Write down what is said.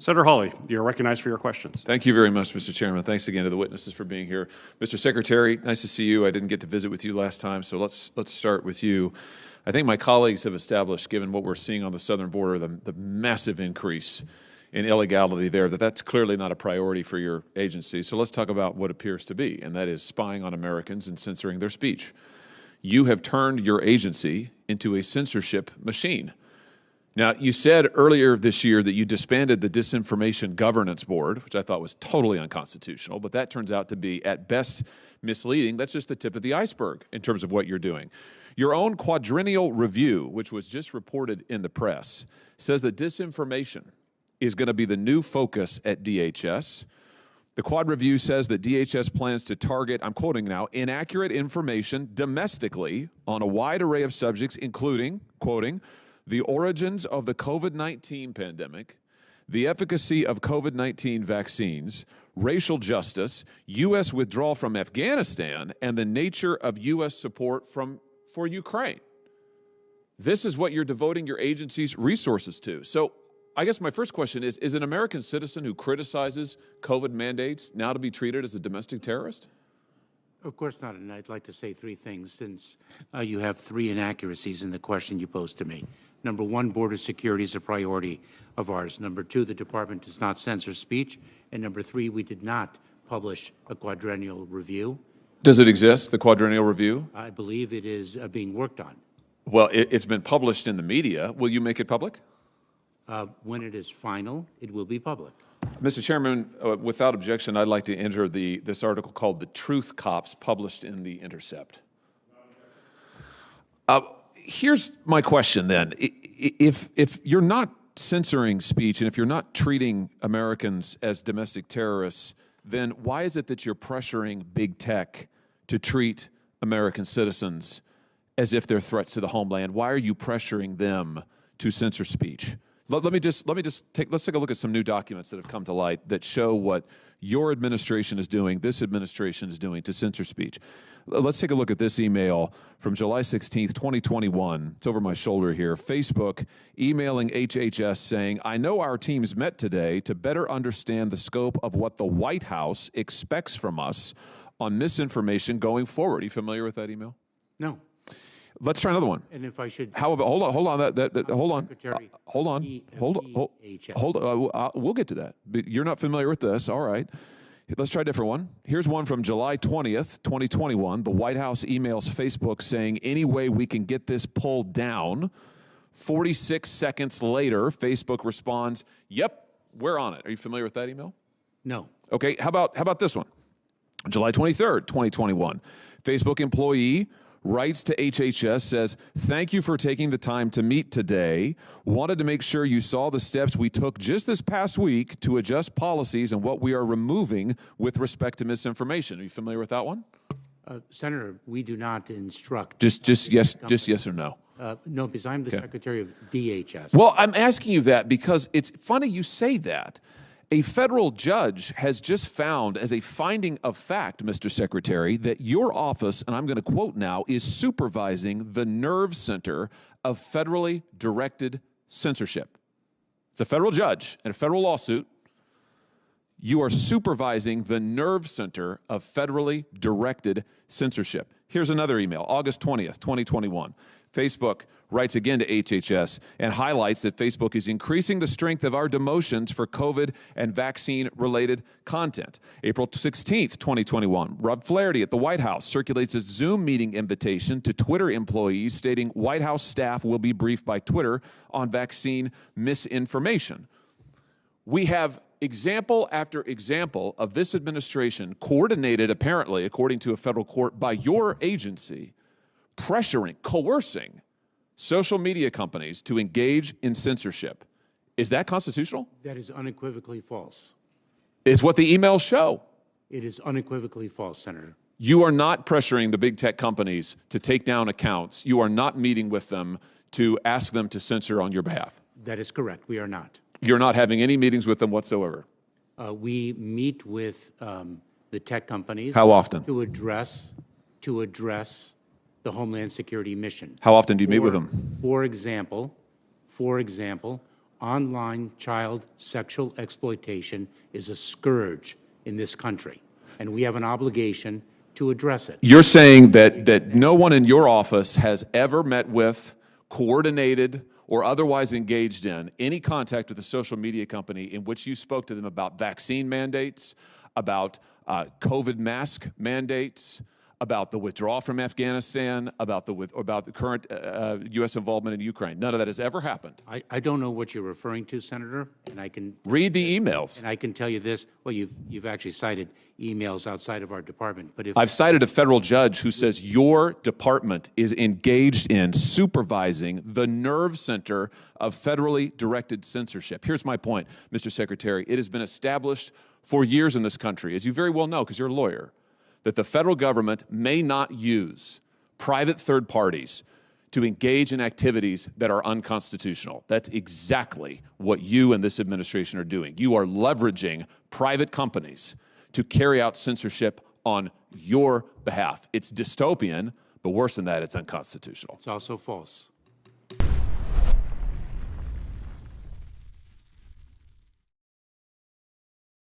Senator Hawley, you're recognized for your questions. Thank you very much, Mr. Chairman. Thanks again to the witnesses for being here. Mr. Secretary, nice to see you. I didn't get to visit with you last time, so let's start with you. I think my colleagues have established, given what we're seeing on the southern border, the massive increase in illegality there, that's clearly not a priority for your agency. So let's talk about what appears to be, and that is spying on Americans and censoring their speech. You have turned your agency into a censorship machine. Now, you said earlier this year that you disbanded the Disinformation Governance Board, which I thought was totally unconstitutional, but that turns out to be, at best, misleading. That's just the tip of the iceberg in terms of what you're doing. Your own quadrennial review, which was just reported in the press, says that disinformation is going to be the new focus at DHS. The Quad Review says that DHS plans to target, I'm quoting now, inaccurate information domestically on a wide array of subjects, including, quoting, the origins of the COVID-19 pandemic, the efficacy of COVID-19 vaccines, racial justice, U.S. withdrawal from Afghanistan, and the nature of U.S. support for Ukraine. This is what you're devoting your agency's resources to. So I guess my first question is an American citizen who criticizes COVID mandates now to be treated as a domestic terrorist? Of course not, and I'd like to say three things since you have three inaccuracies in the question you posed to me. Number one, border security is a priority of ours. Number two, the department does not censor speech. And number three, we did not publish a quadrennial review. Does it exist, the quadrennial review? I believe it is being worked on. Well, it's been published in the media. Will you make it public? When it is final, it will be public. Mr. Chairman, without objection, I'd like to enter this article called "The Truth Cops," published in The Intercept. Here's my question then. If you're not censoring speech and if you're not treating Americans as domestic terrorists, then why is it that you're pressuring big tech to treat American citizens as if they're threats to the homeland? Why are you pressuring them to censor speech? Let's take a look at some new documents that have come to light that show what your administration is doing, this administration is doing to censor speech. Let's take a look at this email from July 16th, 2021. It's over my shoulder here. Facebook emailing HHS saying, I know our teams met today to better understand the scope of what the White House expects from us on misinformation going forward. Are you familiar with that email? No. Let's try another one. And if I should, how about hold on, hold on, we'll get to that. But you're not familiar with this, all right? Let's try a different one. Here's one from July 20th, 2021. The White House emails Facebook saying, any way we can get this pulled down. 46 seconds later, Facebook responds, yep, we're on it. Are you familiar with that email? No. Okay, how about this one? July 23rd, 2021. Facebook employee writes to HHS, says, thank you for taking the time to meet today. Wanted to make sure you saw the steps we took just this past week to adjust policies and what we are removing with respect to misinformation. Are you familiar with that one? Senator, we do not instruct. Just yes or no. No, because I'm the Secretary of DHS. Well, I'm asking you that because it's funny you say that. A federal judge has just found as a finding of fact, Mr. Secretary, that your office, and I'm going to quote now, is supervising the nerve center of federally directed censorship. It's a federal judge in a federal lawsuit. You are supervising the nerve center of federally directed censorship. Here's another email, August 20th, 2021. Facebook writes again to HHS and highlights that Facebook is increasing the strength of our demotions for COVID and vaccine-related content. April 16th, 2021, Rob Flaherty at the White House circulates a Zoom meeting invitation to Twitter employees stating White House staff will be briefed by Twitter on vaccine misinformation. We have example after example of this administration coordinated, apparently, according to a federal court, by your agency, pressuring, coercing social media companies to engage in censorship. Is that constitutional? That is unequivocally false. Is what the emails show. It is unequivocally false, Senator. You are not pressuring the big tech companies to take down accounts. You are not meeting with them to ask them to censor on your behalf. That is correct. We are not. You're not having any meetings with them whatsoever. We meet with the tech companies. How often? To address the Homeland Security mission. How often do you meet with them? For example, online child sexual exploitation is a scourge in this country, and we have an obligation to address it. You're saying that no one in your office has ever met with, coordinated, or otherwise engaged in any contact with a social media company in which you spoke to them about vaccine mandates, about COVID mask mandates, about the withdrawal from Afghanistan, about the current U.S. involvement in Ukraine. None of that has ever happened. I don't know what you're referring to, Senator, and I can Read the emails. and I can tell you this. Well, you've actually cited emails outside of our department, but if I've cited a federal judge who says your department is engaged in supervising the nerve center of federally directed censorship. Here's my point, Mr. Secretary. It has been established for years in this country, as you very well know because you're a lawyer, that the federal government may not use private third parties to engage in activities that are unconstitutional. That's exactly what you and this administration are doing. You are leveraging private companies to carry out censorship on your behalf. It's dystopian, but worse than that, it's unconstitutional. it's also false.